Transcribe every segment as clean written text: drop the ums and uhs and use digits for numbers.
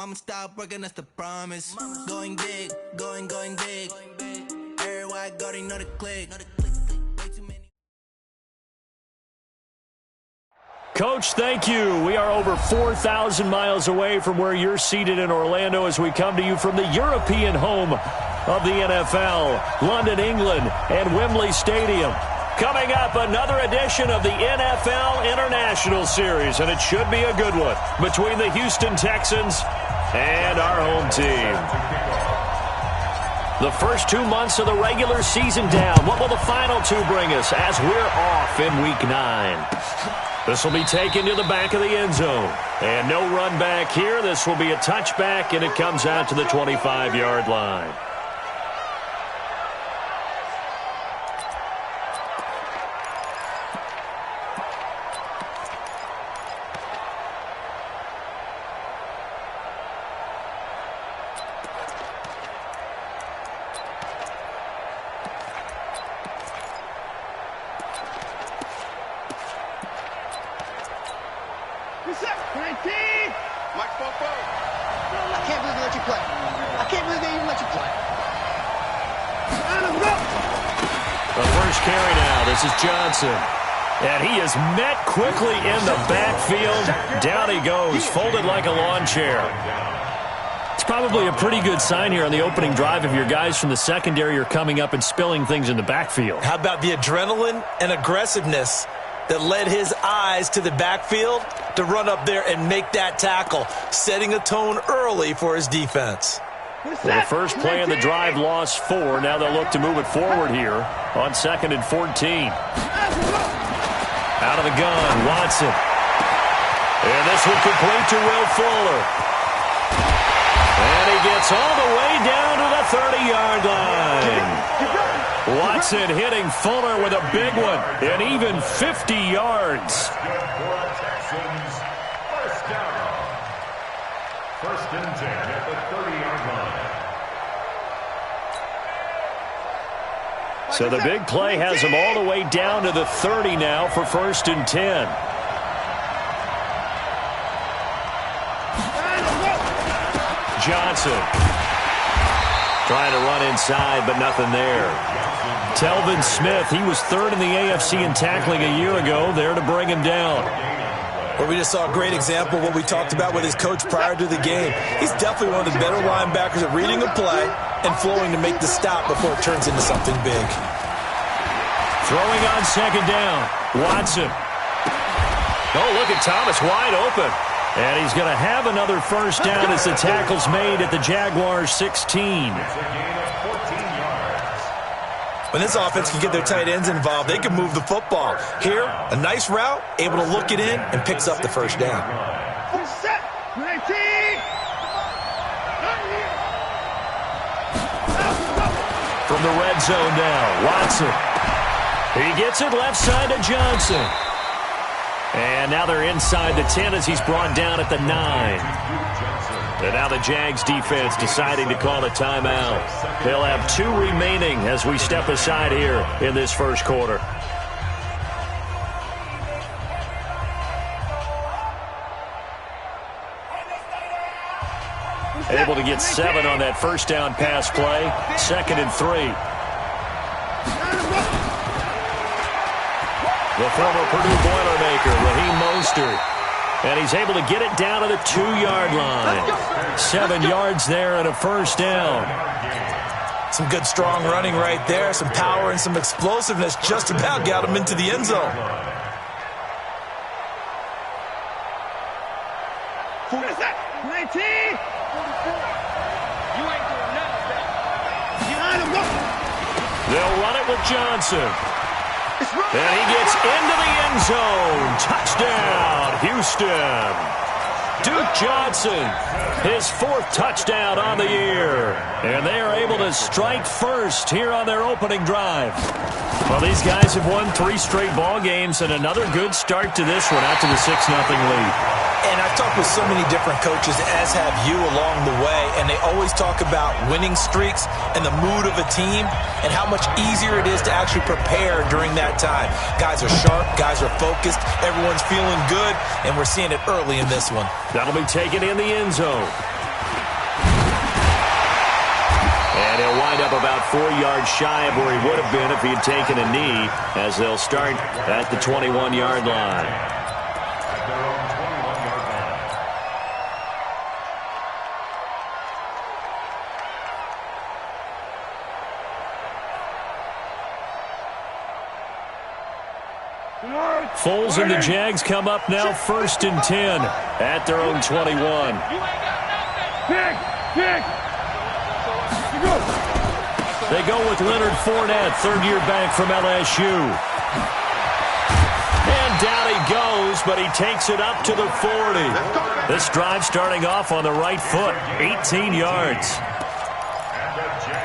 I'ma stop working, that's the promise. Going big, going big. Everywhere I go, they know the click. Way too many. Coach, thank you. We are over 4,000 miles away from where you're seated in Orlando as we come to you from the European home of the NFL, London, England, and Wembley Stadium. Coming up, another edition of the NFL International Series, and it should be a good one between the Houston Texans and our home team. The first 2 months of the regular season down. What will the final two bring us as we're off in Week 9? This will be taken to the back of the end zone. And no run back here. This will be a touchback, and it comes out to the 25-yard line. And he is met quickly in the backfield. Down he goes, folded like a lawn chair. It's probably a pretty good sign here on the opening drive if your guys from the secondary are coming up and spilling things in the backfield. How about the adrenaline and aggressiveness that led his eyes to the backfield to run up there and make that tackle, setting a tone early for his defense. Well, the first play of the drive lost 4. Now they'll look to move it forward here on 2nd and 14. Out of the gun, Watson. And this will complete to Will Fuller. And he gets all the way down to the 30-yard line. Watson hitting Fuller with a big one, and even 50 yards. First and 10 at the 30-yard line. So the big play has him all the way down to the 30 now for 1st and 10. Johnson trying to run inside, but nothing there. Telvin Smith, he was 3rd in the AFC in tackling a year ago, there to bring him down. Well, we just saw a great example of what we talked about with his coach prior to the game. He's definitely one of the better linebackers at reading a play and flowing to make the stop before it turns into something big. Throwing on 2nd down, Watson. Oh, look at Thomas wide open. And he's going to have another 1st down as the tackle's made at the Jaguars' 16. When this offense can get their tight ends involved, they can move the football. Here, a nice route, able to look it in, and picks up the 1st down. From the red zone now, Watson. He gets it left side to Johnson. And now they're inside the 10 as he's brought down at the 9. And now the Jags defense deciding to call a timeout. They'll have 2 remaining as we step aside here in this first quarter. Able to get 7 on that 1st down pass play. 2nd and 3. The former Purdue Boilermaker, Raheem Mostert. And he's able to get it down to the 2-yard line. 7 yards there and a 1st down. Some good strong running right there. Some power and some explosiveness just about got him into the end zone. Who is that? 19! You ain't doing nothing. They'll run it with Johnson. And he gets into the end zone. Touchdown, Houston. Duke Johnson, his 4th touchdown on the year. And they are able to strike first here on their opening drive. Well, these guys have won 3 straight ball games and another good start to this one out to the 6-0 lead. And I've talked with so many different coaches, as have you along the way, and they always talk about winning streaks and the mood of a team and how much easier it is to actually prepare during that time. Guys are sharp, guys are focused, everyone's feeling good, and we're seeing it early in this one. That'll be taken in the end zone. And he'll wind up about 4 yards shy of where he would have been if he had taken a knee, as they'll start at the 21-yard line. At their own 21-yard line. Foles and the Jags come up now 1st and 10 at their own 21. They go with Leonard Fournette, third-year back from LSU. And down he goes, but he takes it up to the 40. This drive starting off on the right foot, 18 yards.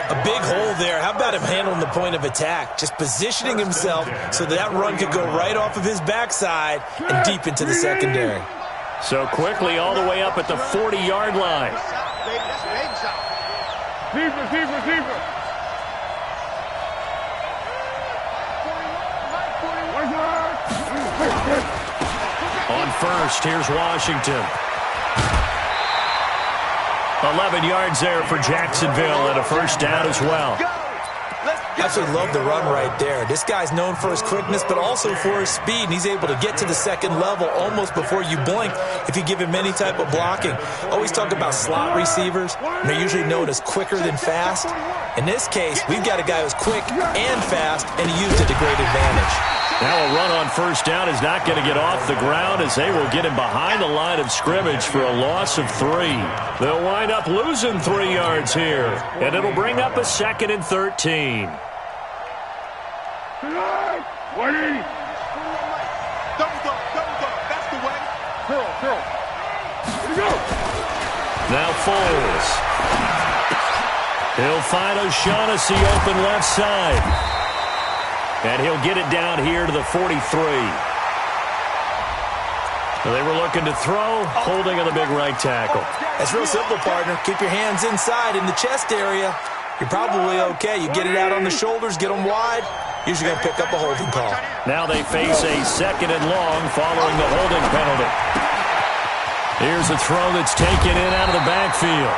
A big hole there. How about him handling the point of attack? Just positioning himself so that run could go right off of his backside and deep into the secondary. So quickly all the way up at the 40-yard line. Receiver. On first, here's Washington. 11 yards there for Jacksonville and a first down as well. Absolutely love the run right there. This guy's known for his quickness, but also for his speed. And he's able to get to the second level almost before you blink if you give him any type of blocking. Always talk about slot receivers, and they're usually known as quicker than fast. In this case, we've got a guy who's quick and fast, and he used it to great advantage. Now a run on first down is not going to get off the ground, as they will get him behind the line of scrimmage for a loss of 3. They'll wind up losing 3 yards here, and it'll bring up a 2nd and 13. That's the way. Curl. Here we go. Now Foles. He'll find O'Shaughnessy open left side. And he'll get it down here to the 43. They were looking to throw, holding on the big right tackle. That's real simple, partner. Keep your hands inside in the chest area. You're probably okay. You get it out on the shoulders, get them wide. Usually going to pick up a holding call. Now they face a 2nd and long following the holding penalty. Here's a throw that's taken in out of the backfield.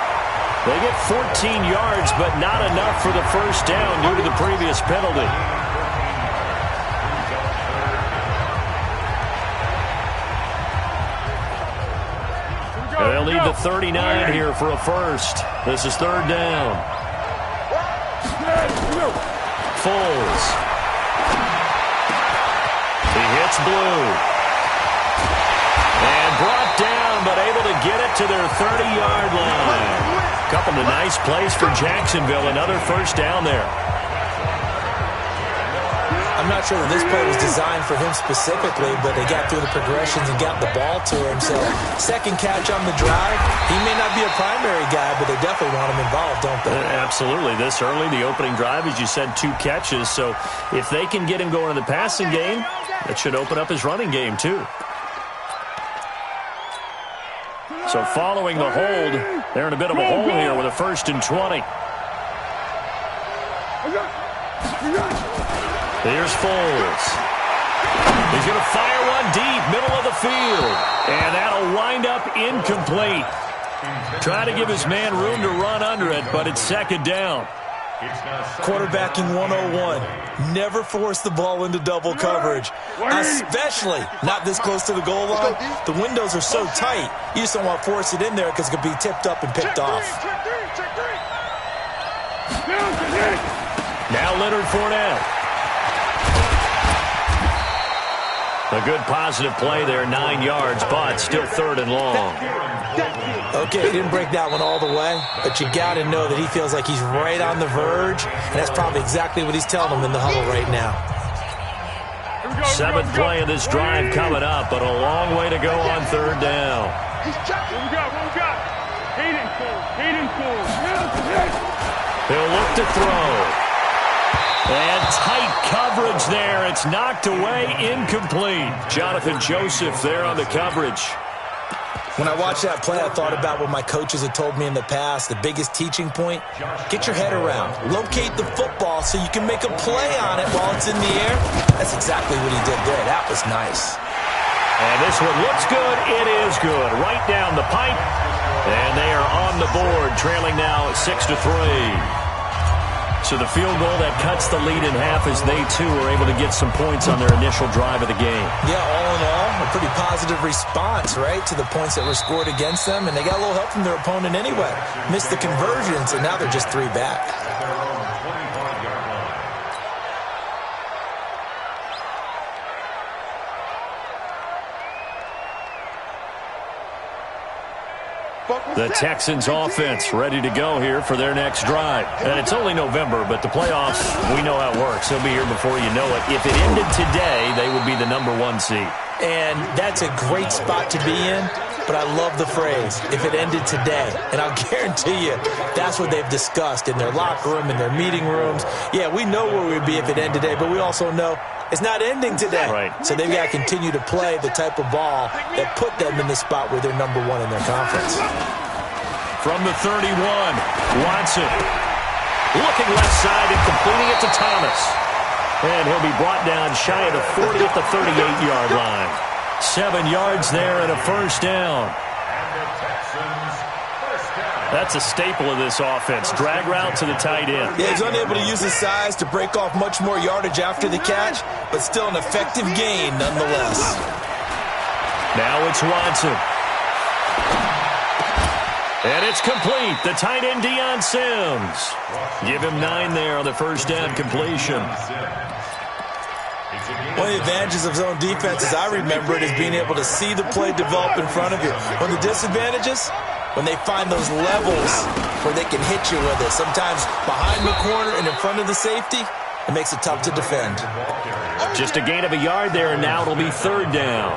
They get 14 yards, but not enough for the first down due to the previous penalty. They'll need the 39 here for a first. This is 3rd down. Foles. He hits Blue. And brought down, but able to get it to their 30-yard line. Couple of nice plays for Jacksonville. Another first down there. I'm not sure that this play was designed for him specifically, but they got through the progressions and got the ball to him. So, second catch on the drive. He may not be a primary guy, but they definitely want him involved, don't they? Absolutely. This early, the opening drive, as you said, 2 catches. So, if they can get him going in the passing game, that should open up his running game, too. So, following the hold, they're in a bit of a hole here with a 1st and 20. Here's Foles. He's going to fire one deep, middle of the field. And that'll wind up incomplete. Try to give his man room to run under it, but it's 2nd down. Quarterbacking 101. Never force the ball into double coverage, especially not this close to the goal line. The windows are so tight, you just don't want to force it in there because it could be tipped up and picked off. Now Leonard Fournette. A good positive play there, 9 yards, but still 3rd and long. Okay, he didn't break that one all the way, but you got to know that he feels like he's right on the verge, and that's probably exactly what he's telling them in the huddle right now. 7th play of this drive coming up, but a long way to go on 3rd down. What we got? Hayden Foles. He'll look to throw. And tight coverage there. It's knocked away, incomplete. Jonathan Joseph there on the coverage. When I watched that play, I thought about what my coaches had told me in the past. The biggest teaching point, get your head around. Locate the football so you can make a play on it while it's in the air. That's exactly what he did there. That was nice. And this one looks good. It is good. Right down the pipe. And they are on the board, trailing now 6-3. So the field goal that cuts the lead in half as they, too, are able to get some points on their initial drive of the game. Yeah, all in all, a pretty positive response, right, to the points that were scored against them. And they got a little help from their opponent anyway. Missed the conversions, and now they're just 3 back. The Texans offense ready to go here for their next drive. And it's only November, but the playoffs, we know how it works. They'll be here before you know it. If it ended today, they would be the #1 seed. And that's a great spot to be in, but I love the phrase, if it ended today. And I'll guarantee you, that's what they've discussed in their locker room, in their meeting rooms. Yeah, we know where we'd be if it ended today, but we also know it's not ending today. Right. So they've got to continue to play the type of ball that put them in the spot where they're #1 in their conference. From the 31, Watson looking left side and completing it to Thomas. And he'll be brought down shy of the 40 at the 38-yard line. 7 yards there and a first down. That's a staple of this offense. Drag route to the tight end. Yeah, he's unable to use his size to break off much more yardage after the catch, but still an effective gain nonetheless. Now it's Watson. And it's complete. The tight end, Deion Sims. Give him 9 there on the first down completion. One of the advantages of zone defense, as I remember it, is being able to see the play develop in front of you. One of the disadvantages, when they find those levels where they can hit you with it, sometimes behind the corner and in front of the safety, it makes it tough to defend. Just a gain of a yard there, and now it'll be 3rd down.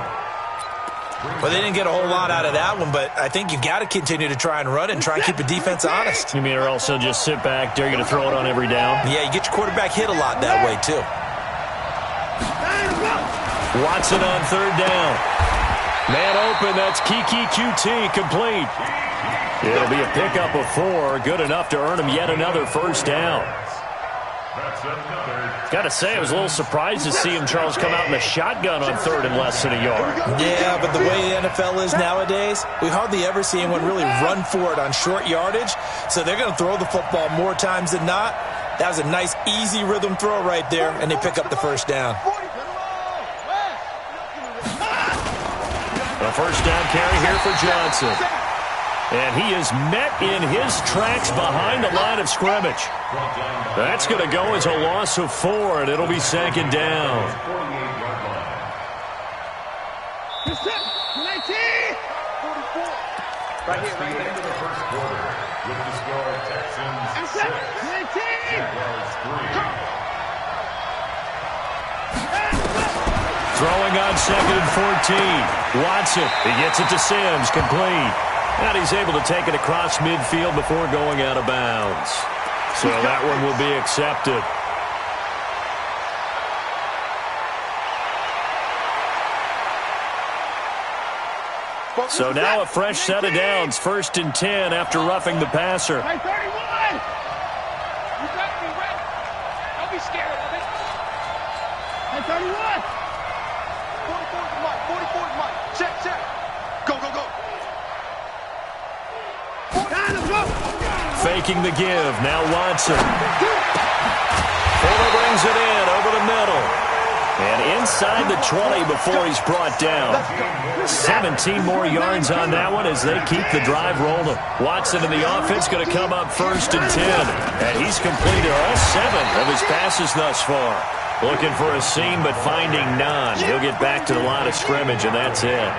Well, they didn't get a whole lot out of that one, but I think you've got to continue to try and run it and try and keep the defense honest. You mean or else they'll just sit back, dare you to throw it on every down? Yeah, you get your quarterback hit a lot that way, too. Watson on 3rd down. Man open, that's Kiki QT, complete. It'll be a pickup of 4, good enough to earn him yet another first down. Got to say, I was a little surprised to see him, Charles, come out in the shotgun on 3rd and less than a yard. Yeah, but the way the NFL is nowadays, we hardly ever see anyone really run for it on short yardage. So they're going to throw the football more times than not. That was a nice, easy rhythm throw right there, and they pick up the first down. A first down carry here for Johnson. And he is met in his tracks behind the line of scrimmage. That's going to go as a loss of 4, and it'll be 2nd down. Right here, right here. The first quarter with the score Texans 6, Jaguars 3. Throwing on 2nd and 14. Watson, he gets it to Sims, complete. And he's able to take it across midfield before going out of bounds. So that one will be accepted. So now a fresh set of downs. 1st and 10 after roughing the passer. Hey, 31! You got me ready. Don't be scared of it. Hey, 31! 44 is mine. 44 is mine. Check, check. Go, go, go. Faking the give. Now Watson. Fuller brings it in over the middle. And inside the 20 before he's brought down. 17 more yards on that one as they keep the drive rolling. Watson in the offense going to come up 1st and 10. And he's completed all 7 of his passes thus far. Looking for a seam but finding none. He'll get back to the line of scrimmage and that's it.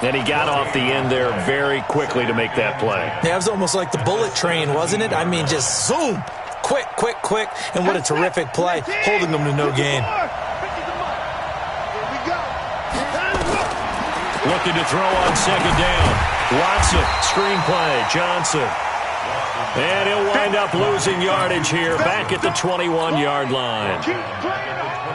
And he got off the end there very quickly to make that play. Yeah, it was almost like the bullet train, wasn't it? I mean, just zoom. Quick, quick, quick. And what a terrific play, holding them to no gain. Looking to throw on 2nd down. Watson, screen play, Johnson. And he'll wind up losing yardage here back at the 21-yard line.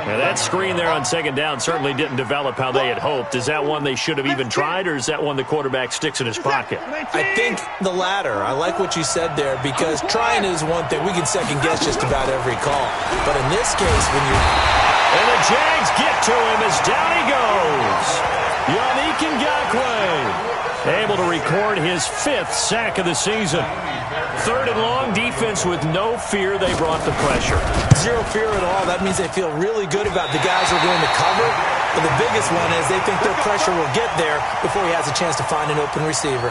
Now that screen there on 2nd down certainly didn't develop how they had hoped. Is that one they should have even tried, or is that one the quarterback sticks in his pocket? I think the latter. I like what you said there, because trying is one thing. We can second-guess just about every call. But in this case, when you... And the Jags get to him as down he goes. Yannick Ngakoue. able to record his 5th sack of the season. 3rd and long, defense with no fear. They brought the pressure. Zero fear at all. That means they feel really good about the guys who are going to cover. But the biggest one is they think their pressure will get there before he has a chance to find an open receiver.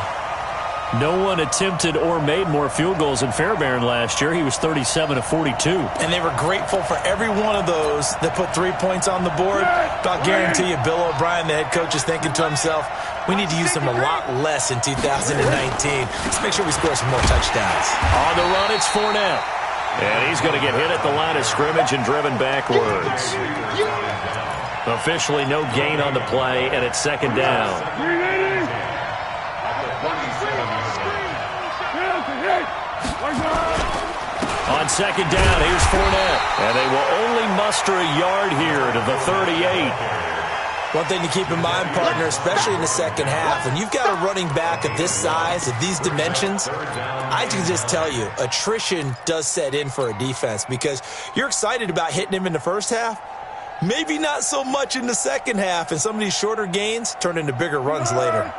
No one attempted or made more field goals than Fairbairn last year. He was 37 of 42. And they were grateful for every one of those that put 3 points on the board. I'll guarantee you Bill O'Brien, the head coach, is thinking to himself, we need to use them a lot less in 2019. Let's make sure we score some more touchdowns. On the run, it's Fournette. And he's going to get hit at the line of scrimmage and driven backwards. Officially no gain on the play, and it's 2nd down. On 2nd down, here's Fournette. And they will only muster a yard here to the 38. One thing to keep in mind, partner, especially in the second half, when you've got a running back of this size, of these dimensions, I can just tell you, attrition does set in for a defense because you're excited about hitting him in the first half, maybe not so much in the second half, and some of these shorter gains turn into bigger runs later.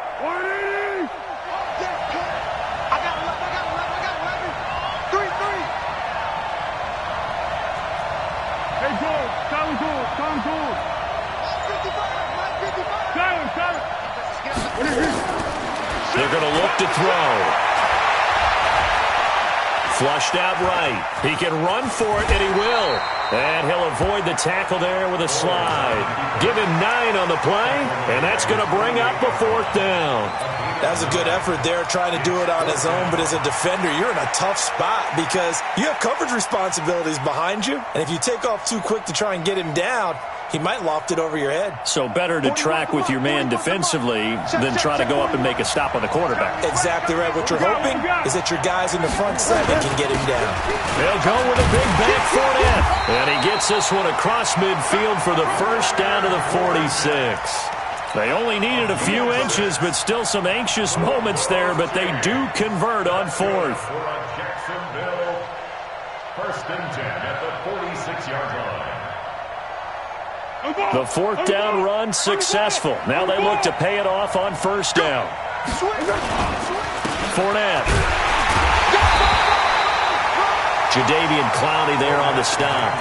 They're going to look to throw. Flushed out right. He can run for it, and he will. And he'll avoid the tackle there with a slide. Give him 9 on the play, and that's going to bring up the 4th down. That was a good effort there, trying to do it on his own. But as a defender, you're in a tough spot because you have coverage responsibilities behind you. And if you take off too quick to try and get him down, he might loft it over your head. So better to track with your man defensively than try to go up and make a stop on the quarterback. Exactly right. What you're hoping is that your guys in the front 7 can get him down. They'll go with a big back Fournette. And he gets this one across midfield for the 1st down to the 46. They only needed a few inches, but still some anxious moments there, but they do convert on 4th. Jacksonville, 1st and 10 at the 46-yard line. The 4th down run successful. Now they look to pay it off on 1st down. Fournette. Jadeveon Clowney there on the stop.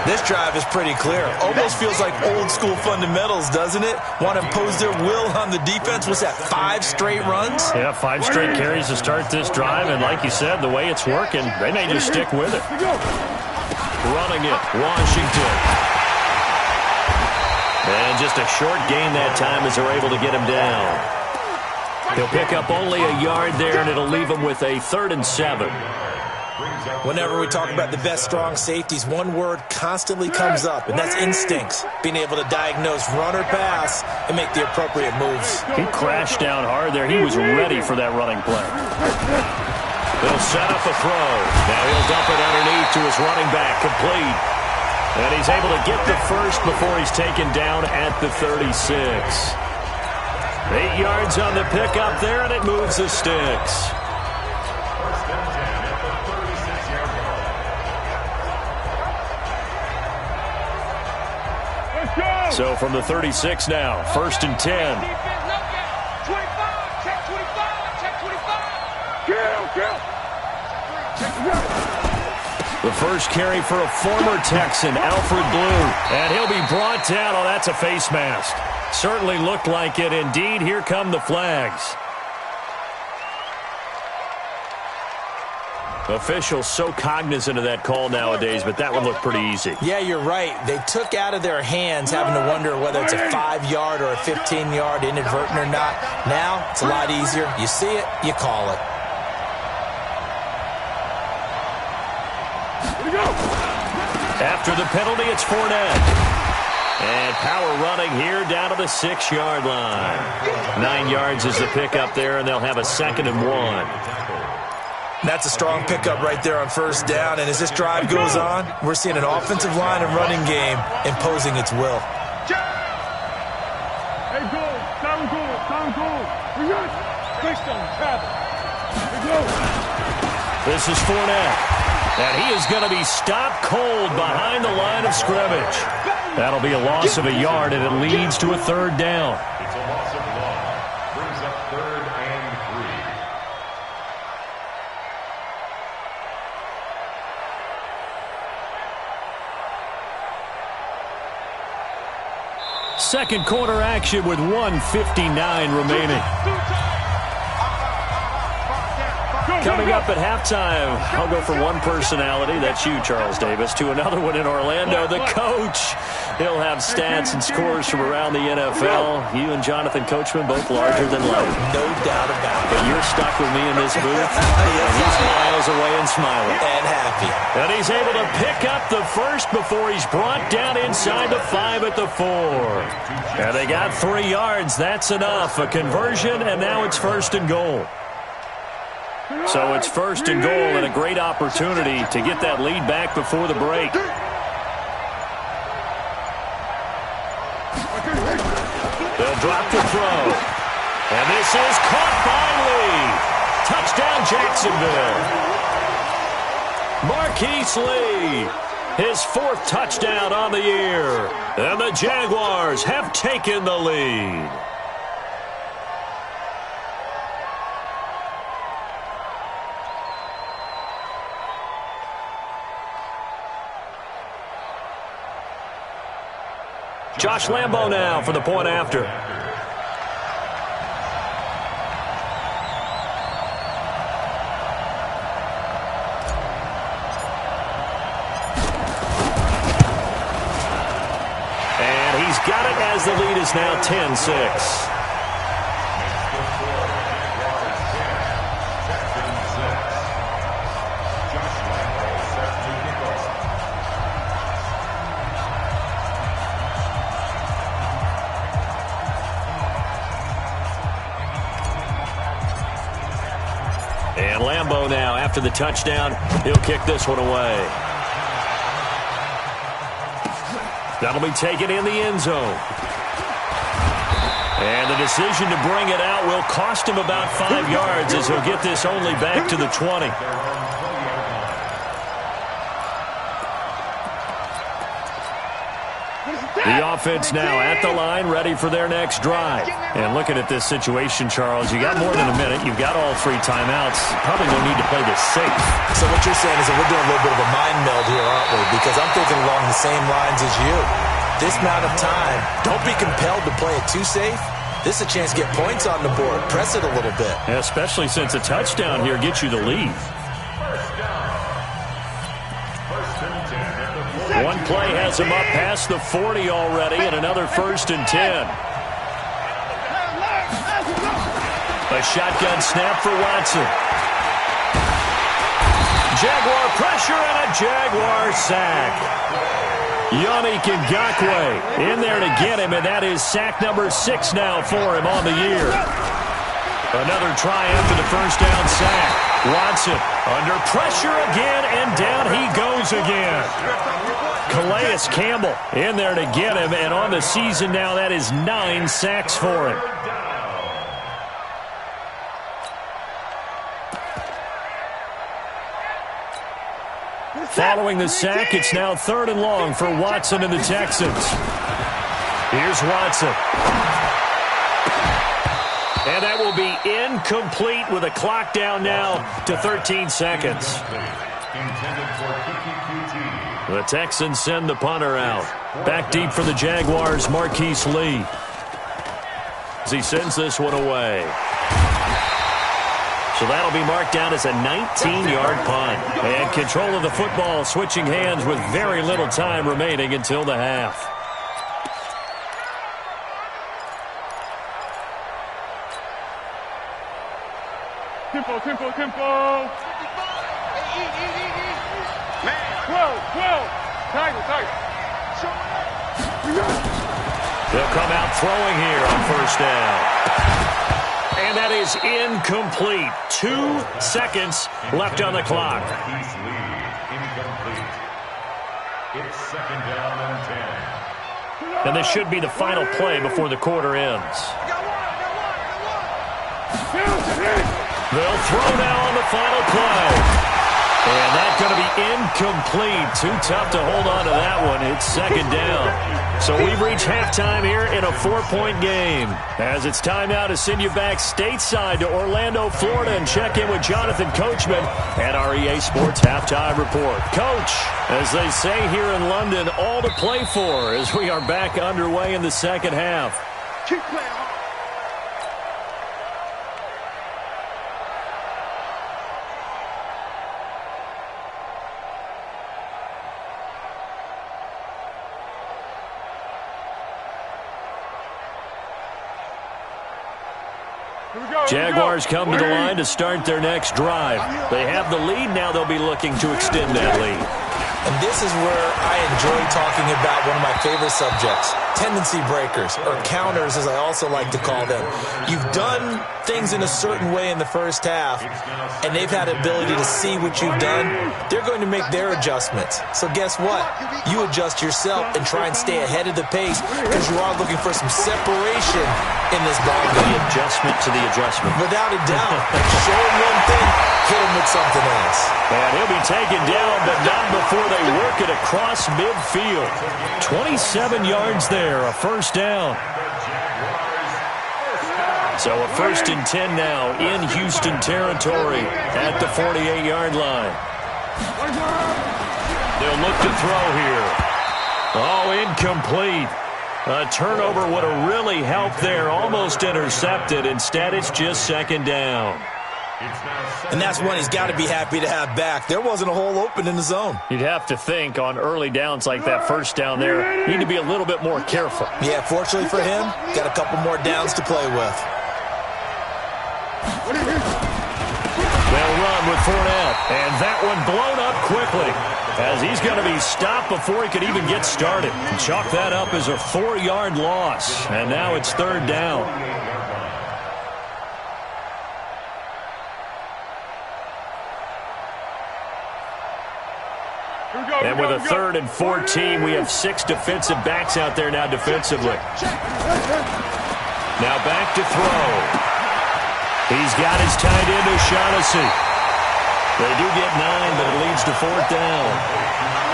This drive is pretty clear. Almost feels like old school fundamentals, doesn't it? Want to impose their will on the defense. What's that, 5 straight runs? Yeah, 5 straight carries to start this drive. And like you said, the way it's working, they may just stick with it. Running it, Washington. And just a short gain that time as they're able to get him down. He'll pick up only a yard there, and it'll leave him with a 3rd and 7. Whenever we talk about the best strong safeties, one word constantly comes up, and that's instincts. Being able to diagnose run or pass and make the appropriate moves. He crashed down hard there. He was ready for that running play. They'll set up a throw. Now he'll dump it underneath to his running back, complete. And he's able to get the 1st before he's taken down at the 36. 8 yards on the pickup there, and it moves the sticks. So from the 36 now, 1st and 10. 25, check 25, check 25. The first carry for a former Texan, Alfred Blue. And he'll be brought down. Oh, that's a face mask. Certainly looked like it. Indeed, here come the flags. Officials so cognizant of that call nowadays, but that would look pretty easy. Yeah, you're right. They took out of their hands having to wonder whether it's a 5-yard or a 15-yard inadvertent or not. Now, it's a lot easier. You see it, you call it. After the penalty, it's Fournette. And power running here down to the 6-yard line. 9 yards is the pickup there, and they'll have a 2nd and 1. That's a strong pickup right there on 1st down. And as this drive goes on, we're seeing an offensive line and running game imposing its will. Hey, go. Sound good. Sound good. We got Christian, travel. Hey, go. This is Fournette. And he is going to be stopped cold behind the line of scrimmage. That'll be a loss of a yard, and it leads to a 3rd down. It's a loss of 1. Brings up 3rd Second quarter action with 1:59 remaining. Coming up at halftime, I'll go from one personality, that's you, Charles Davis, to another one in Orlando, the coach. He'll have stats and scores from around the NFL. You and Jonathan Coachman, both larger than life. No doubt about it. But you're stuck with me in this booth. And he's miles away and smiling. And happy. And he's able to pick up the first before he's brought down inside the 5 at the 4. And they got 3 yards. That's enough. A conversion, and now it's 1st and goal. So it's 1st and goal and a great opportunity to get that lead back before the break. They'll drop the throw. And this is caught by Lee. Touchdown Jacksonville. Marquise Lee, his 4th touchdown on the year. And the Jaguars have taken the lead. Josh Lambo now for the point after. And he's got it as the lead is now 10-6. And Lambo now, after the touchdown, he'll kick this one away. That'll be taken in the end zone. And the decision to bring it out will cost him about 5 yards as he'll get this only back to the 20. The offense now at the line, ready for their next drive. And looking at this situation, Charles, you got more than a minute. You've got all 3 timeouts. Probably no need to play this safe. So what you're saying is that we're doing a little bit of a mind meld here, aren't we? Because I'm thinking along the same lines as you. This amount of time, don't be compelled to play it too safe. This is a chance to get points on the board. Press it a little bit. Especially since a touchdown here gets you the lead. One play has him up past the 40 already, and another 1st and 10. A shotgun snap for Watson. Jaguar pressure and a Jaguar sack. Yannick Ngakoue in there to get him, and that is sack number 6 now for him on the year. Another try after the 1st down sack. Watson under pressure again, and down he goes again. Calais Campbell in there to get him, and on the season now, that is 9 sacks for him. Following the sack, it's now 3rd and long for Watson and the Texans. Here's Watson. And that will be incomplete with a clock down now to 13 seconds. The Texans send the punter out. Back deep for the Jaguars, Marquise Lee. As he sends this one away. So that'll be marked down as a 19-yard punt. And control of the football switching hands with very little time remaining until the half. Tempo. Man. 12. Tiger. They'll come out throwing here on 1st down. And that is incomplete. 2 seconds left on the clock. Incomplete. It's 2nd down and 10. And this should be the final play before the quarter ends. They'll throw now on the final play. And that's going to be incomplete. Too tough to hold on to that one. It's second down. So we've reached halftime here in a 4-point game. As it's time now to send you back stateside to Orlando, Florida, and check in with Jonathan Coachman at our EA Sports Halftime Report. Coach, as they say here in London, all to play for as we are back underway in the second half. Keep playing hard. Jaguars come to the line to start their next drive. They have the lead. Now they'll be looking to extend that lead. And this is where I enjoy talking about one of my favorite subjects, tendency breakers, or counters as I also like to call them. You've done things in a certain way in the first half, and they've had the ability to see what you've done. They're going to make their adjustments. So guess what? You adjust yourself and try and stay ahead of the pace because you are looking for some separation in this ball game. The adjustment to the adjustment. Without a doubt. Show him one thing, hit him with something else. And he'll be taken down, but not before they work it across midfield. 27 yards there, a first down. So a 1st and 10 now in Houston territory at the 48-yard line. They'll look to throw here. Oh, incomplete. A turnover would have really helped there. Almost intercepted. Instead, it's just second down. And that's one he's got to be happy to have back. There wasn't a hole open in the zone. You'd have to think on early downs like that first down there, you need to be a little bit more careful. Yeah, fortunately for him, got a couple more downs to play with. They'll run with Fournette, and that one blown up quickly as he's going to be stopped before he could even get started. Chalk that up as a 4-yard loss, and now it's third down. And with a 3rd and 14, we have 6 defensive backs out there now defensively. Now back to throw. He's got his tight end, O'Shaughnessy. They do get 9, but it leads to 4th down.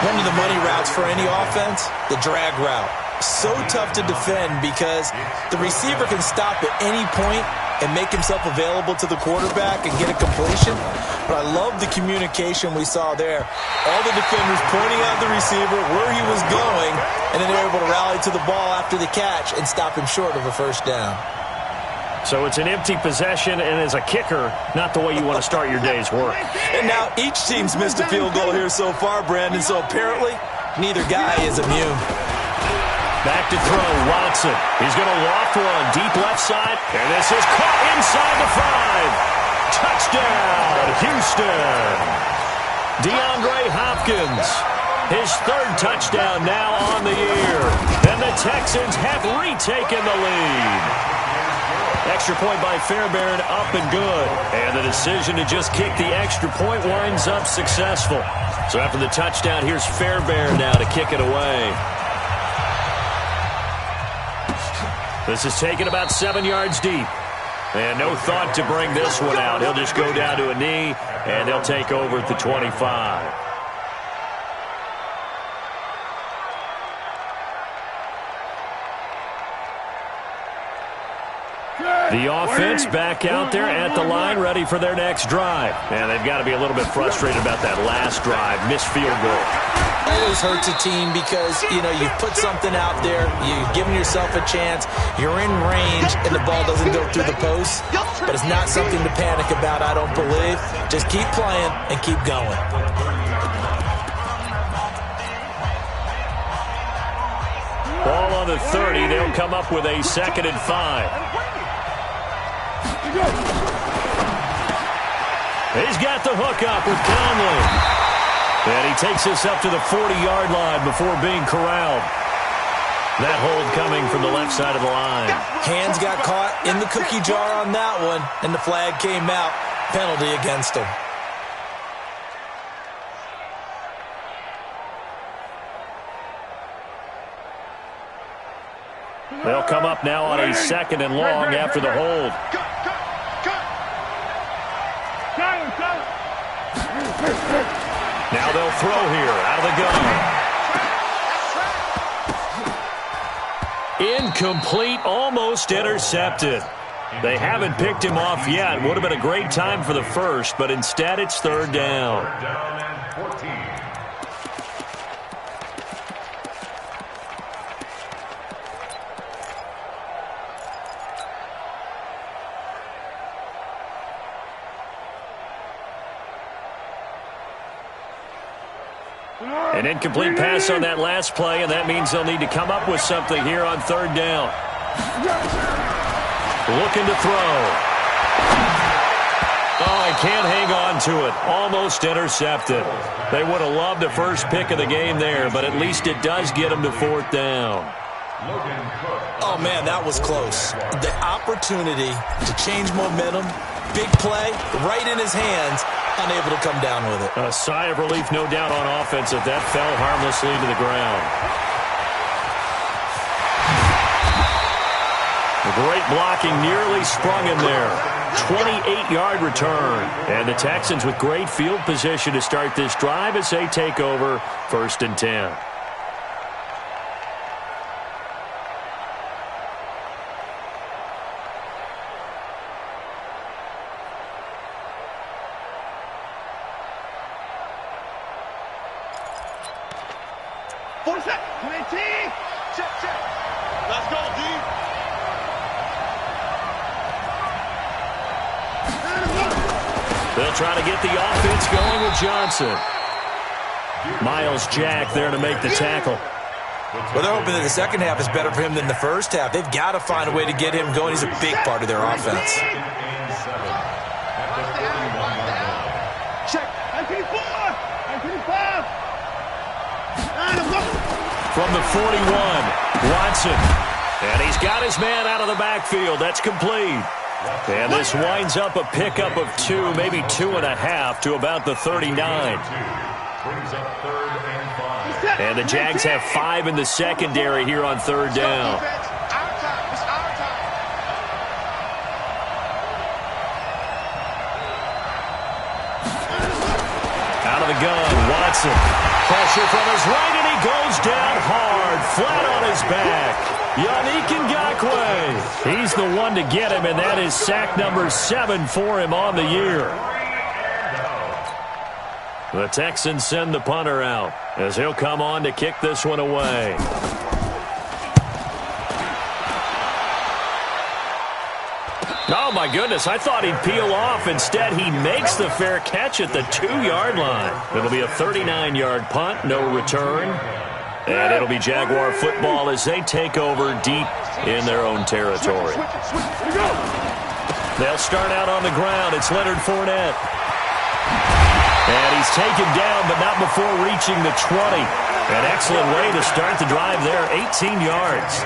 One of the money routes for any offense, the drag route. So tough to defend because the receiver can stop at any point and make himself available to the quarterback and get a completion. But I love the communication we saw there. All the defenders pointing out the receiver, where he was going, and then they were able to rally to the ball after the catch and stop him short of a first down. So it's an empty possession, and as a kicker, not the way you want to start your day's work. And now each team's missed a field goal here so far, Brandon, so apparently neither guy is immune. Back to throw, Watson. He's going to loft one deep left side, and this is caught inside the 5. Touchdown, Houston. DeAndre Hopkins, his 3rd touchdown now on the year. And the Texans have retaken the lead. Extra point by Fairbairn, up and good. And the decision to just kick the extra point winds up successful. So after the touchdown, here's Fairbairn now to kick it away. This is taken about 7 yards deep. And no thought to bring this one out. He'll just go down to a knee, and they'll take over at the 25. The offense back out there at the line, ready for their next drive. And they've got to be a little bit frustrated about that last drive, missed field goal. Always hurts a team because, you know, you've put something out there, you've given yourself a chance, you're in range, and the ball doesn't go through the post. But it's not something to panic about, I don't believe. Just keep playing and keep going. Ball on the 30. They'll come up with a 2nd and 5. He's got the hook up with Conley. And he takes us up to the 40-yard line before being corralled. That hold coming from the left side of the line. Hands got caught in the cookie jar on that one, and the flag came out. Penalty against him. They'll come up now on a 2nd and long after the hold. Silence. Now they'll throw here out of the gun. Incomplete, almost intercepted. They haven't picked him off yet. Would have been a great time for the first, but instead it's third down. Third down and 14. An incomplete pass on that last play, and that means they'll need to come up with something here on third down. Looking to throw. Oh, he can't hang on to it. Almost intercepted. They would have loved the first pick of the game there, but at least it does get them to fourth down. Oh, man, that was close. The opportunity to change momentum, big play, right in his hands, unable to come down with it. A sigh of relief, no doubt, on offense if that fell harmlessly to the ground. The great blocking nearly sprung him there. 28-yard return. And the Texans with great field position to start this drive as they take over 1st and 10. Let's go, D. They'll try to get the offense going with Johnson. Miles Jack there to make the tackle. Well, they're hoping that the second half is better for him than the first half. They've got to find a way to get him going. He's a big part of their offense. Check. 925. From the 41, Watson. And he's got his man out of the backfield. That's complete. And this winds up a pickup of 2, maybe 2.5 to about the 39. Brings up 3rd and 5. And the Jags have 5 in the secondary here on third down. Out of the gun, Watson. Pressure from his right, and he goes down hard, flat on his back. Yannick Ngakoue. He's the one to get him, and that is sack number 7 for him on the year. The Texans send the punter out as he'll come on to kick this one away. Oh, my goodness, I thought he'd peel off. Instead, he makes the fair catch at the 2-yard line. It'll be a 39-yard punt, no return. And it'll be Jaguar football as they take over deep in their own territory. They'll start out on the ground. It's Leonard Fournette. And he's taken down, but not before reaching the 20. An excellent way to start the drive there, 18 yards.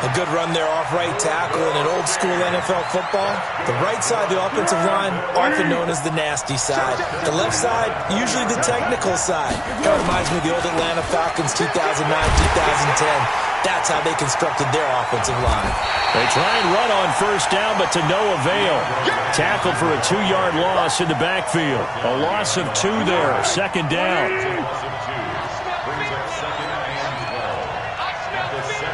A good run there off right tackle in an old-school NFL football. The right side of the offensive line, often known as the nasty side. The left side, usually the technical side. Kind of reminds me of the old Atlanta Falcons 2009, 2010. That's how they constructed their offensive line. They try and run on first down, but to no avail. Tackled for a 2-yard loss in the backfield. A loss of 2 there, 2nd down. Brings up 2nd and 12. At the 17.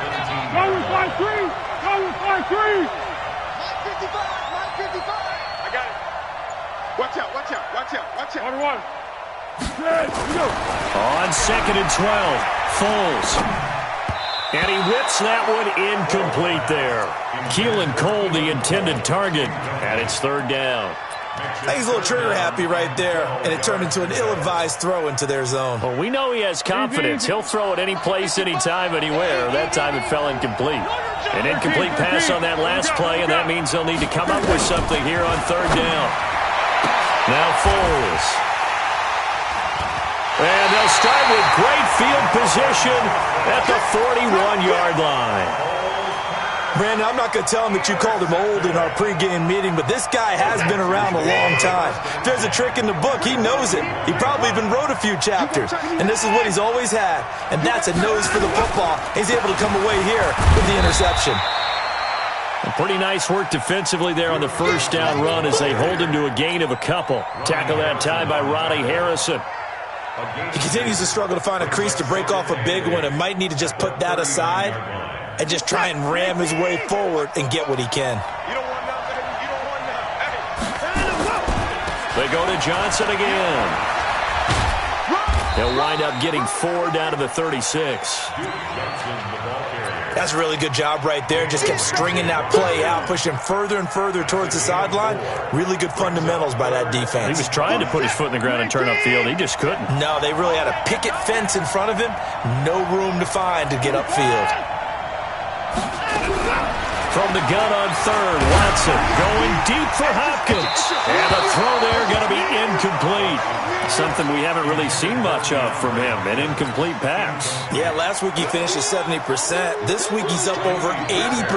Go with 5-3. Go with 5-3. 955. I got it. Watch out. Order 1. On 2nd and 12, Foles. And he whips that one incomplete there. Keelan Cole, the intended target, and it's 3rd down. I think he's a little trigger happy right there, and it turned into an ill-advised throw into their zone. Well, we know he has confidence. He'll throw it any place, anytime, anywhere. That time it fell incomplete. An incomplete pass on that last play, and that means they'll need to come up with something here on 3rd down. Now Foles. And they'll start with great field position at the 41-yard line. Brandon, I'm not going to tell him that you called him old in our pregame meeting, but this guy has been around a long time. If there's a trick in the book, he knows it. He probably even wrote a few chapters, and this is what he's always had, and that's a nose for the football. He's able to come away here with the interception. And pretty nice work defensively there on the first down run as they hold him to a gain of a couple. Tackle that time by Ronnie Harrison. He continues to struggle to find a crease to break off a big one and might need to just put that aside and just try and ram his way forward and get what he can. You don't want nothing. You don't want nothing. They go to Johnson again. He'll wind up getting 4 down to the 36. That's a really good job right there. Just kept stringing that play out, pushing further and further towards the sideline. Really good fundamentals by that defense. He was trying to put his foot in the ground and turn upfield. He just couldn't. No, they really had a picket fence in front of him. No room to find to get upfield. From the gun on third, Watson going deep for Hopkins. And the throw there going to be incomplete. Something we haven't really seen much of from him, an incomplete pass. Yeah, last week he finished at 70%. This week he's up over 80%.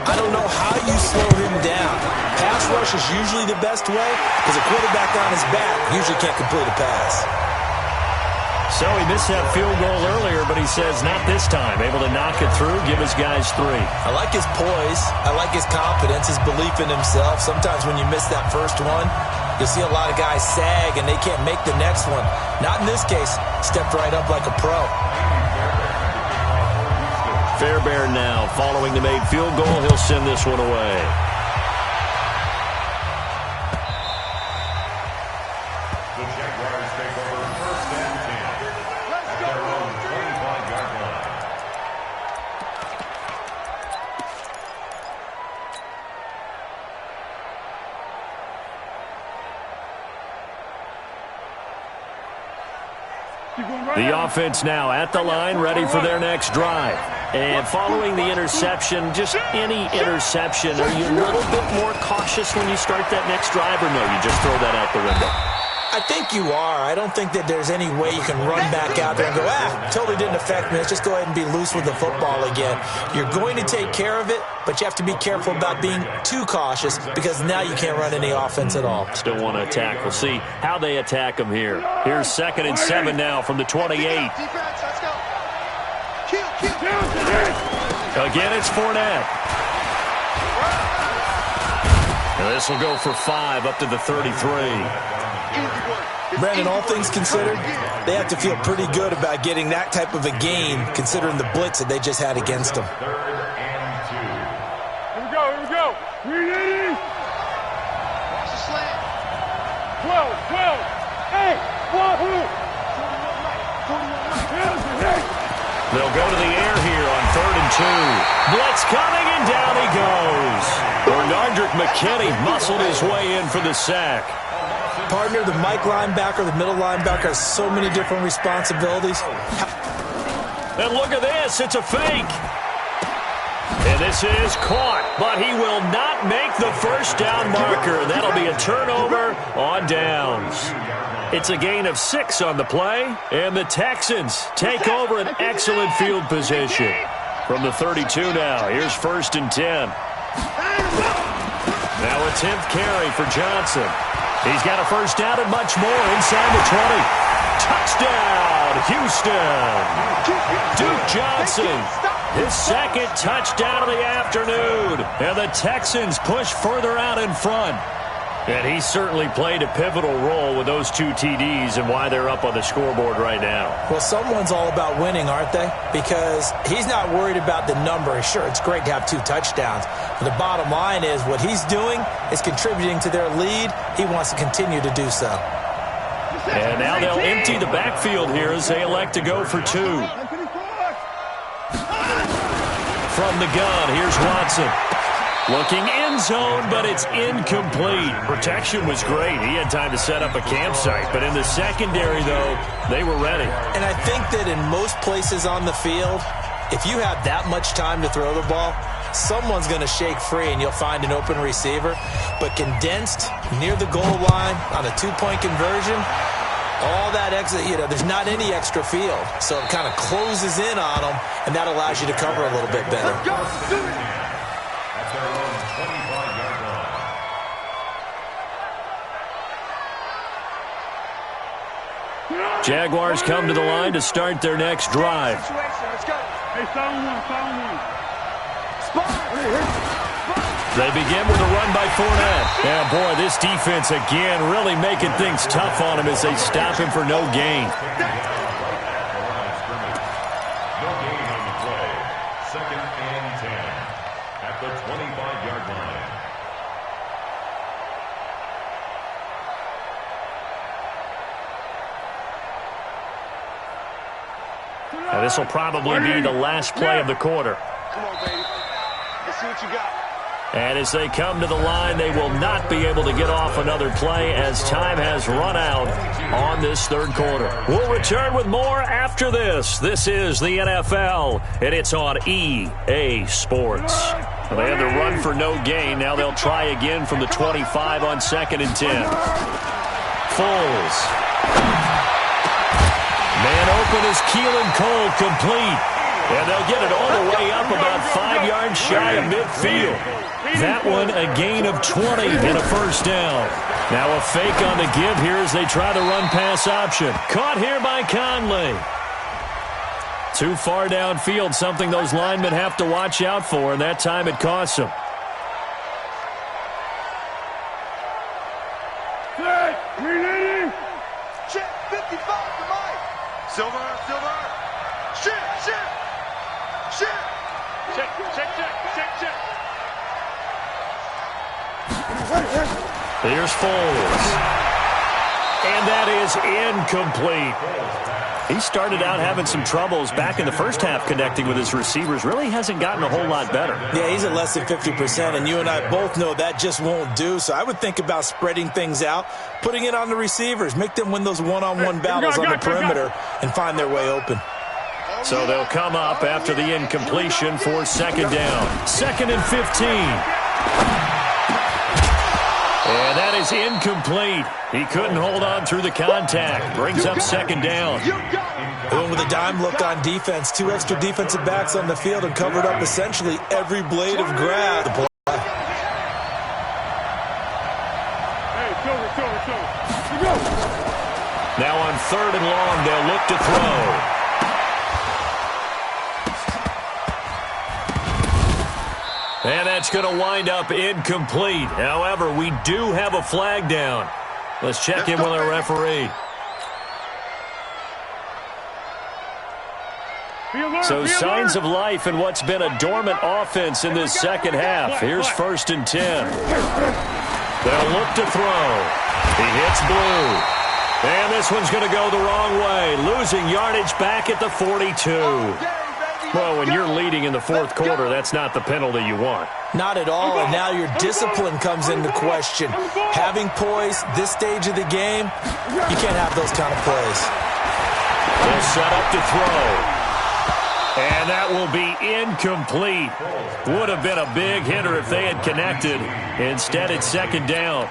I don't know how you slow him down. Pass rush is usually the best way because a quarterback on his back usually can't complete a pass. So he missed that field goal earlier, but he says not this time. Able to knock it through, give his guys 3. I like his poise. I like his confidence, his belief in himself. Sometimes when you miss that first one, you'll see a lot of guys sag and they can't make the next one. Not in this case. Stepped right up like a pro. Fairbairn now following the made field goal. He'll send this one away. The Jaguars take over first and 10 at their own 25-yard line. The offense now at the line, ready for their next drive. And following the interception, just any interception, are you a little bit more cautious when you start that next drive, or no, you just throw that out the window? I think you are. I don't think that there's any way you can run back out there and go, totally didn't affect me. Let's just go ahead and be loose with the football again. You're going to take care of it, but you have to be careful about being too cautious because now you can't run any offense at all. Still want to attack. We'll see how they attack them here. Here's 2nd and 7 now from the 28. Defense, let's go. Kill. Again, it's Fournette. And this will go for 5 up to the 33. Brandon, all things considered, they have to feel pretty good about getting that type of a game considering the blitz that they just had against them. 3rd and 2. Here we go. 380. Watch the slant. 12. Hey, Wahoo. 41 They'll go to the air here on 3rd and 2. Blitz coming, and down he goes. Bernardrick McKinney muscled his way in for the sack. Partner, the Mike linebacker, the middle linebacker has so many different responsibilities. And look at this, it's a fake. And this is caught, but he will not make the first down marker. That'll be a turnover on downs. It's a gain of 6 on the play, and the Texans take over an excellent field position. From the 32 now, here's 1st and 10. Now a 10th carry for Johnson. He's got a first down and much more inside the 20. Touchdown, Houston. Duke Johnson, his 2nd touchdown of the afternoon. And the Texans push further out in front. And he certainly played a pivotal role with those 2 TDs and why they're up on the scoreboard right now. Well, someone's all about winning, aren't they? Because he's not worried about the number. Sure, it's great to have 2 touchdowns. But the bottom line is what he's doing is contributing to their lead. He wants to continue to do so. And now they'll empty the backfield here as they elect to go for 2. From the gun, here's Watson. Looking end zone, but it's incomplete. Protection was great. He had time to set up a campsite. But in the secondary, though, they were ready. And I think that in most places on the field, if you have that much time to throw the ball, someone's going to shake free and you'll find an open receiver. But condensed near the goal line on a 2-point conversion, all that exit, there's not any extra field. So it kind of closes in on them, and that allows you to cover a little bit better. At their own 25-yard line. Jaguars come to the line to start their next drive. Let's go. Hey, foul one. They begin with a run by Fournette. Yeah, boy, this defense again really making things tough on him as they stop him for no gain. No gain on the play. 2nd and 10 at the 25-yard line. Now, this will probably be the last play of the quarter. Come on, baby. Let's see what you got. And as they come to the line, they will not be able to get off another play as time has run out on this third quarter. We'll return with more after this. This is the NFL, and it's on EA Sports. Well, they had to run for no gain. Now they'll try again from the 25 on 2nd and 10. Foles. Man open is Keelan Cole, complete. And they'll get it all the way up about 5 yards shy of midfield. That one a gain of 20 and a first down. Now a fake on the give here as they try the run-pass option. Caught here by Conley. Too far downfield, something those linemen have to watch out for, and that time it costs them. Check 55 to Mike. Silver. Shit. Check. Here's Foles. And that is incomplete. He started out having some troubles back in the first half connecting with his receivers. Really hasn't gotten a whole lot better. Yeah, he's at less than 50%, and you and I both know that just won't do. So I would think about spreading things out, putting it on the receivers, make them win those one-on-one battles on the perimeter and find their way open. So they'll come up after the incompletion for 2nd down. 2nd and 15. And that is incomplete. He couldn't hold on through the contact. Brings up 2nd down. And with a dime look on defense, 2 extra defensive backs on the field and covered up essentially every blade of grass. Now on 3rd and long, they'll look to throw. And that's going to wind up incomplete. However, we do have a flag down. Let's check in with our referee. So signs of life in what's been a dormant offense in this second half. Here's 1st and 10. They'll look to throw. He hits Blue. And this one's going to go the wrong way. Losing yardage back at the 42. Well, when you're leading in the 4th quarter, that's not the penalty you want. Not at all, and now your discipline comes into question. Having poise this stage of the game, you can't have those kind of plays. They'll set up to throw. And that will be incomplete. Would have been a big hitter if they had connected. Instead, it's 2nd down.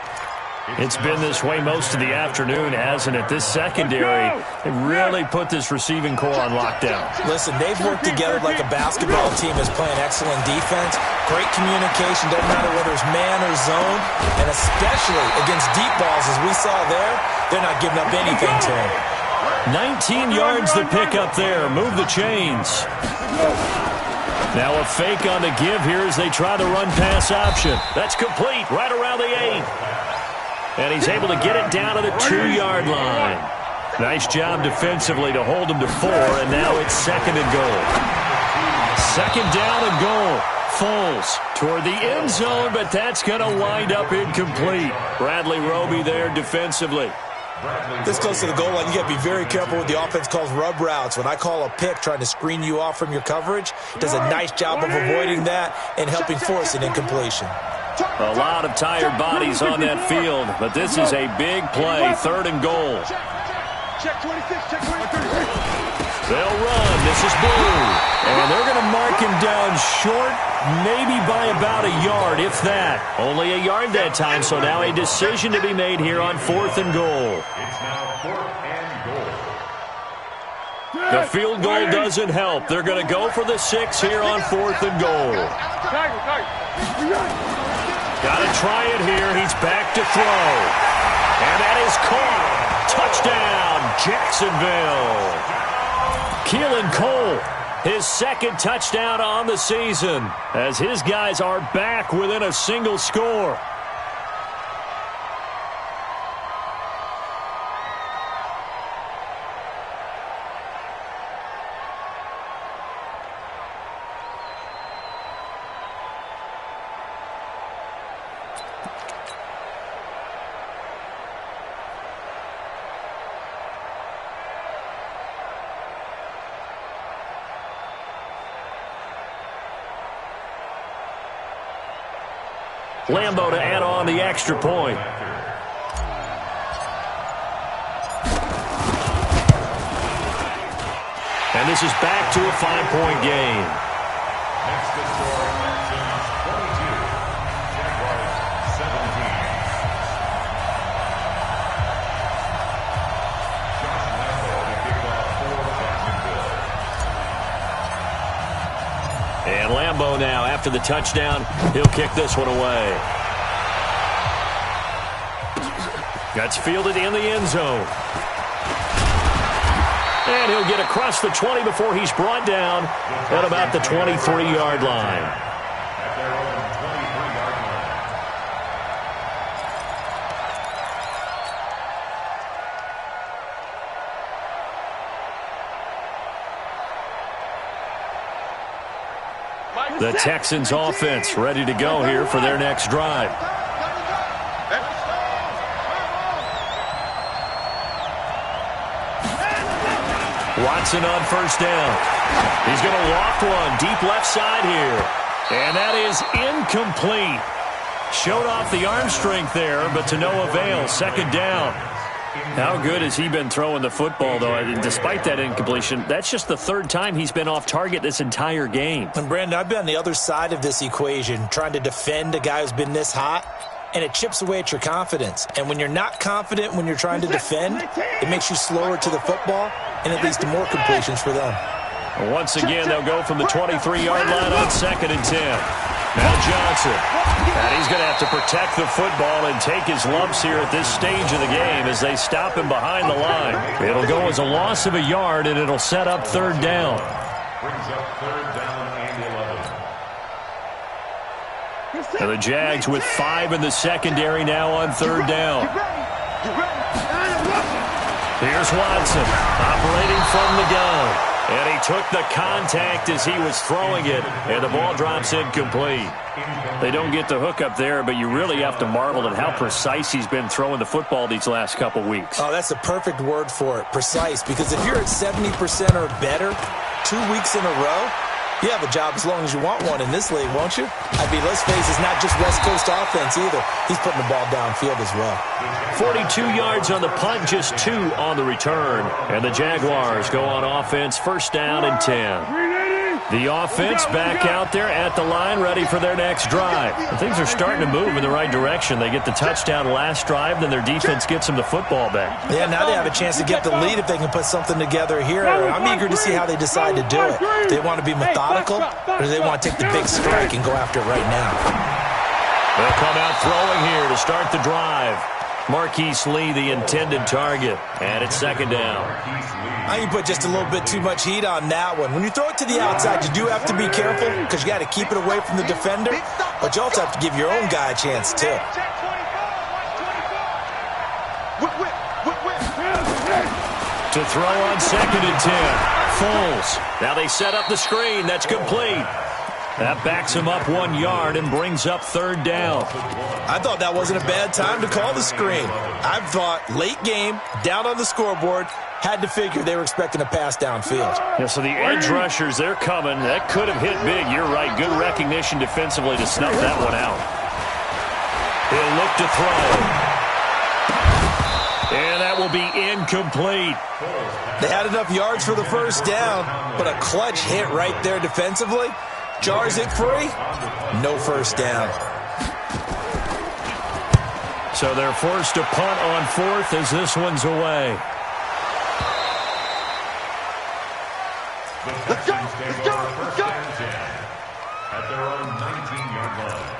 It's been this way most of the afternoon, hasn't it? This secondary, they really put this receiving core on lockdown. Listen, they've worked together like a basketball team is playing excellent defense. Great communication, doesn't matter whether it's man or zone. And especially against deep balls, as we saw there, they're not giving up anything to him. 19 yards to pick up there. Move the chains. Now a fake on the give here as they try the run-pass option. That's complete right around the 8. And he's able to get it down to the 2-yard line. Nice job defensively to hold him to 4, and now it's 2nd and goal. 2nd down and goal. Foles toward the end zone, but that's going to wind up incomplete. Bradley Roby there defensively. This close to the goal line, you got to be very careful what the offense calls rub routes. When I call a pick trying to screen you off from your coverage, does a nice job of avoiding that and helping force an incompletion. A lot of tired bodies on that field, but this is a big play, 3rd and goal. Check 26, check 26. They'll run. This is Blue. And they're going to mark him down short, maybe by about a yard, if that. Only a yard that time, so now a decision to be made here on 4th and goal. It's now 4th and goal. The field goal doesn't help. They're going to go for the 6 here on 4th and goal. Got to try it here. He's back to throw. And that is caught. Touchdown, Jacksonville. Keelan Cole his second touchdown on the season, as his guys are back within a single score. Lambeau to add on the extra point. And this is back to a 5-point game. Next to score, Texans 22, Jaguars 17. Josh Lambeau to kick off for Jacksonville. And Lambeau now, after the touchdown, he'll kick this one away. That's fielded in the end zone. And he'll get across the 20 before he's brought down at about the 23-yard line. At their own 23-yard line. The Texans offense ready to go here for their next drive. Watson on first down. He's going to loft one deep left side here. And that is incomplete. Showed off the arm strength there, but to no avail. Second down. How good has he been throwing the football, though? Despite that incompletion, that's just the third time he's been off target this entire game. And, Brandon, I've been on the other side of this equation, trying to defend a guy who's been this hot, and it chips away at your confidence. And when you're not confident when you're trying to defend, it makes you slower to the football, and it leads to more completions for them. Once again, they'll go from the 23-yard line on 2nd and 10. Now Johnson. And he's going to have to protect the football and take his lumps here at this stage of the game as they stop him behind the line. It'll go as a loss of a yard, and it'll set up third down. Brings up third down and 11. And the Jags with 5 in the secondary now on third down. Here's Watson operating from the gun. And he took the contact as he was throwing it, and the ball drops incomplete. They don't get the hook up there, but you really have to marvel at how precise he's been throwing the football these last couple weeks. Oh, that's a perfect word for it, precise, because if you're at 70% or better 2 weeks in a row, you have a job as long as you want one in this league, won't you? I mean, let's face it, it's not just West Coast offense either. He's putting the ball downfield as well. 42 yards on the punt, just 2 on the return. And the Jaguars go on offense, first down and 10. The offense back out there at the line, ready for their next drive. And things are starting to move in the right direction. They get the touchdown last drive, then their defense gets them the football back. Yeah, now they have a chance to get the lead if they can put something together here. I'm eager to see how they decide to do it. Do they want to be methodical, or do they want to take the big strike and go after it right now? They'll come out throwing here to start the drive. Marquise Lee, the intended target, and it's second down. I think you put just a little bit too much heat on that one. When you throw it to the outside, you do have to be careful because you got to keep it away from the defender, but you also have to give your own guy a chance too. To throw on 2nd and 10. Foles. Now they set up the screen. That's complete. That backs him up 1 yard and brings up third down. I thought that wasn't a bad time to call the screen. I thought late game, down on the scoreboard, had to figure they were expecting a pass downfield. Yeah, so the edge rushers, they're coming. That could have hit big. You're right. Good recognition defensively to snuff that one out. He'll look to throw. And that will be incomplete. They had enough yards for the first down, but a clutch hit right there defensively. Jars it free, no first down. So they're forced to punt on 4th as this one's away. The Texans take over first and 10 at their own 19-yard line.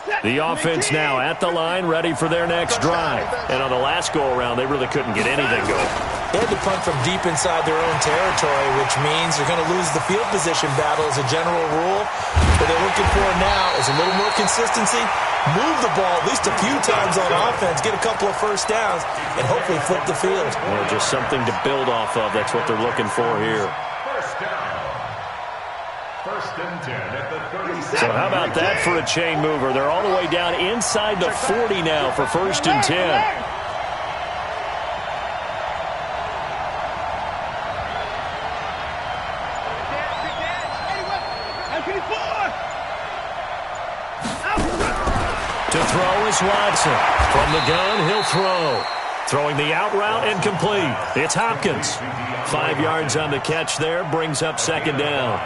The offense now at the line, ready for their next drive. And on the last go-around, they really couldn't get anything going. They had to punt from deep inside their own territory, which means they're going to lose the field position battle as a general rule. What they're looking for now is a little more consistency, move the ball at least a few times on offense, get a couple of first downs, and hopefully flip the field. Well, just something to build off of. That's what they're looking for here. First down. First and 10 at the 37. So how about that for a chain mover? They're all the way down inside the 40 now for first and 10. To throw is Watson. From the gun, he'll throw. Throwing the out route and complete. It's Hopkins. 5 yards on the catch there. Brings up second down.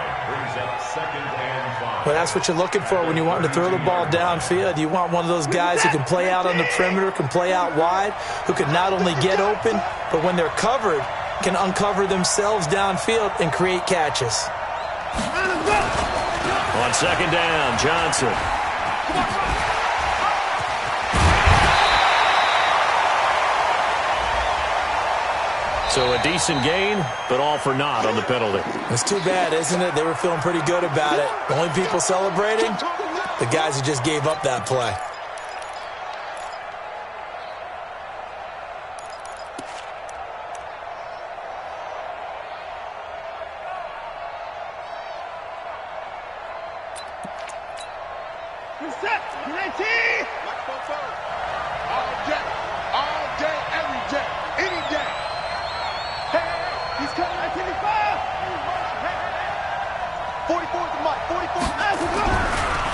Well, that's what you're looking for when you want to throw the ball downfield. You want one of those guys who can play out on the perimeter, can play out wide, who can not only get open, but when they're covered, can uncover themselves downfield and create catches. On second down, Johnson. So a decent gain, but all for naught on the penalty. It's too bad, isn't it? They were feeling pretty good about it. The only people celebrating, the guys who just gave up that play.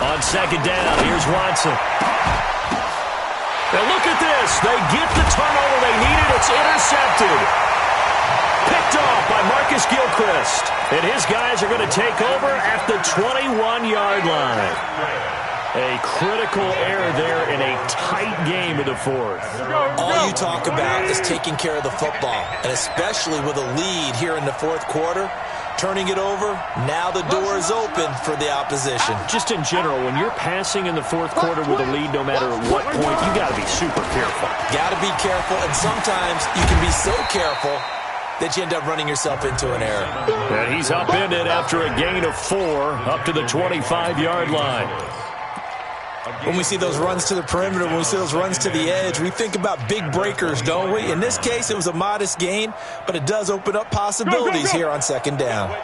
On second down, here's Watson. Now look at this. They get the turnover they needed. It's intercepted. Picked off by Marcus Gilchrist. And his guys are going to take over at the 21-yard line. A critical error there in a tight game of the fourth. All you talk about is taking care of the football, and especially with a lead here in the fourth quarter. Turning it over, now the door is open for the opposition. Just in general, when you're passing in the fourth quarter with a lead, no matter what point, you got to be super careful. Got to be careful, and sometimes you can be so careful that you end up running yourself into an error. And he's upended after a gain of 4 up to the 25-yard line. When we see those runs to the perimeter, when we see those runs to the edge, we think about big breakers, don't we? In this case, it was a modest gain, but it does open up possibilities here on second down. Hey,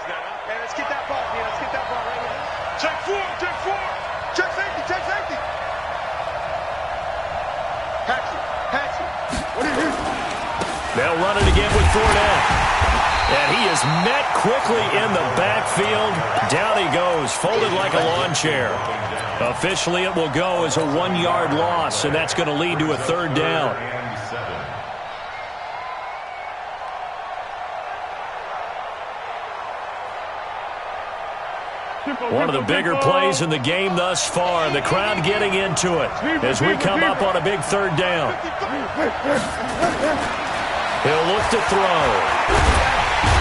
let's get that ball, man. Let's get that ball right here. Check 4, check 4. Check safety, check safety. Patsy. What are you? They'll run it again with Fournette. And he is met quickly in the backfield. Down he goes, folded like a lawn chair. Officially, it will go as a 1-yard loss, and that's going to lead to a third down. One of the bigger plays in the game thus far, and the crowd getting into it as we come up on a big third down. He'll look to throw.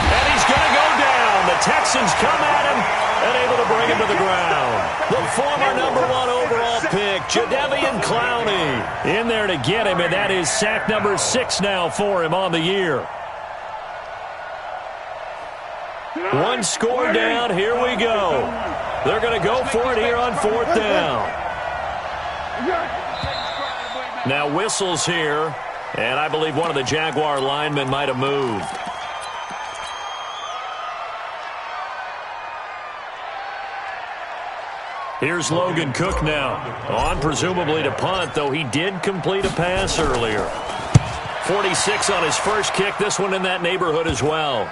And he's going to go down. The Texans come at him and able to bring him to the ground. The former #1 overall pick, Jadeveon Clowney, in there to get him, and that is sack number 6 now for him on the year. One score down, here we go. They're going to go for it here on fourth down. Now whistles here, and I believe one of the Jaguar linemen might have moved. Here's Logan Cook now, on presumably to punt, though he did complete a pass earlier. 46 on his first kick, this one in that neighborhood as well.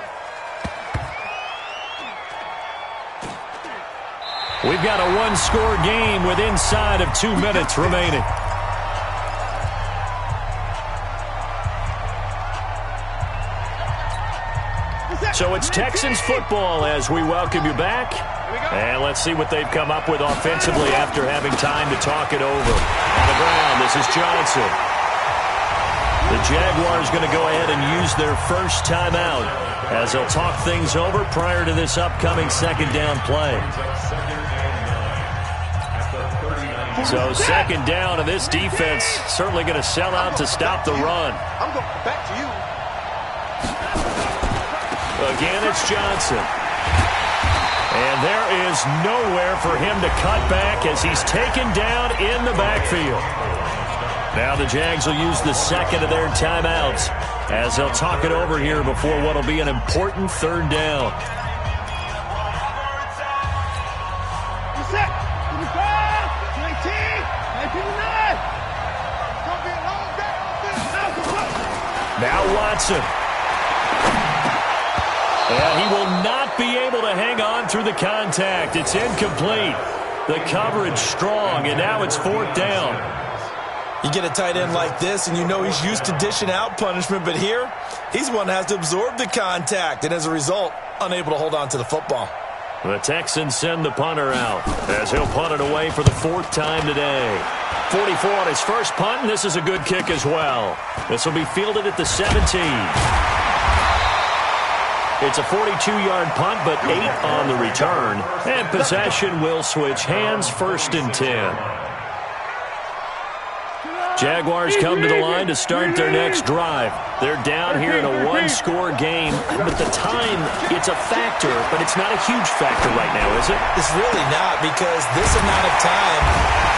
We've got a one-score game with inside of 2 minutes remaining. So it's Texans football as we welcome you back. And let's see what they've come up with offensively after having time to talk it over. On the ground, this is Johnson. The Jaguars going to go ahead and use their first timeout as they'll talk things over prior to this upcoming second down play. So second down, and this defense certainly going to sell out to stop the run. I'm going back to you. Again, it's Johnson. And there is nowhere for him to cut back as he's taken down in the backfield. Now the Jags will use the second of their timeouts as they'll talk it over here before what will be an important third down. Now Watson. And he will not be able to hang on through the contact. It's incomplete. The coverage strong, and now it's fourth down. You get a tight end like this, and you know he's used to dishing out punishment, but here, he's one that has to absorb the contact, and as a result, unable to hold on to the football. The Texans send the punter out as he'll punt it away for the fourth time today. 44 on his first punt, and this is a good kick as well. This will be fielded at the 17. It's a 42-yard punt, but 8 on the return. And possession will switch hands, first and 10. Jaguars come to the line to start their next drive. They're down here in a one-score game, but the time, it's a factor, but it's not a huge factor right now, is it? It's really not, because this amount of time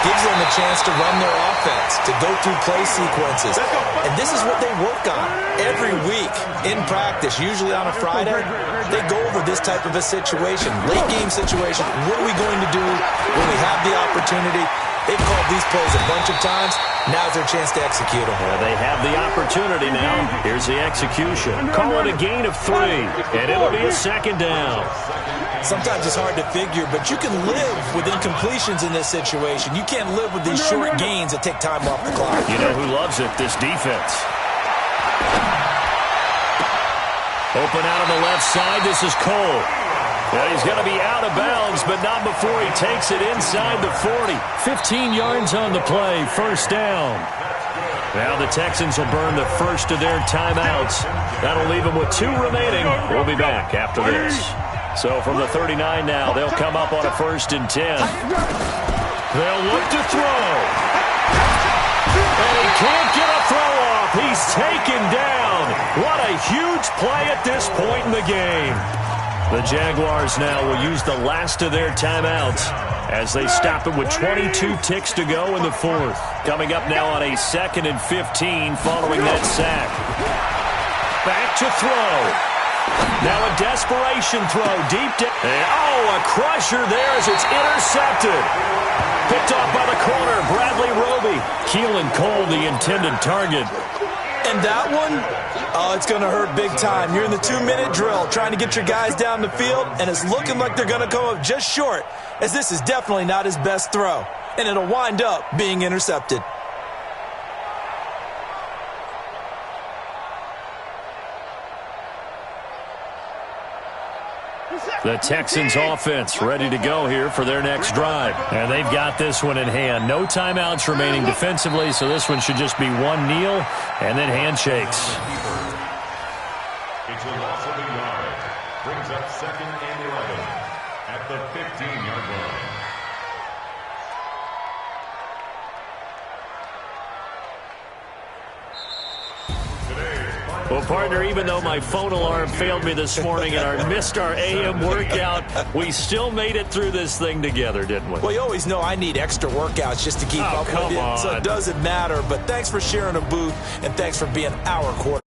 gives them a chance to run their offense, to go through play sequences. And this is what they work on every week in practice, usually on a Friday. They go over this type of a situation, late-game situation. What are we going to do when we have the opportunity? They've called these plays a bunch of times. Now's their chance to execute them. They have the opportunity now. Here's the execution. Call it a gain of 3, and it'll be a second down. Sometimes it's hard to figure, but you can live with incompletions in this situation. You can't live with these short gains that take time off the clock. You know who loves it? This defense. Open out on the left side. This is Cole. And he's going to be out of bounds, but not before he takes it inside the 40. 15 yards on the play, first down. Now the Texans will burn the first of their timeouts. That'll leave them with 2 remaining. We'll be back after this. So from the 39 now, they'll come up on a first and 10. They'll look to throw. And he can't get a throw off. He's taken down. What a huge play at this point in the game. The Jaguars now will use the last of their timeouts as they stop it with 22 ticks to go in the fourth. Coming up now on a 2nd and 15 following that sack. Back to throw. Now a desperation throw deep down. A crusher there as it's intercepted. Picked off by the corner, Bradley Roby. Keelan Cole, the intended target. And that one, it's going to hurt big time. You're in the 2-minute drill trying to get your guys down the field, and it's looking like they're going to come up just short, as this is definitely not his best throw. And it'll wind up being intercepted. The Texans offense ready to go here for their next drive. And they've got this one in hand. No timeouts remaining defensively, so this one should just be one kneel and then handshakes. It's a loss of a yard. Brings up 2nd and 11 at the 15-yard line. Well, partner, even though my phone alarm failed me this morning and I missed our AM workout, we still made it through this thing together, didn't we? Well, you always know I need extra workouts just to keep up with it, so it doesn't matter. But thanks for sharing a booth, and thanks for being our quarterback.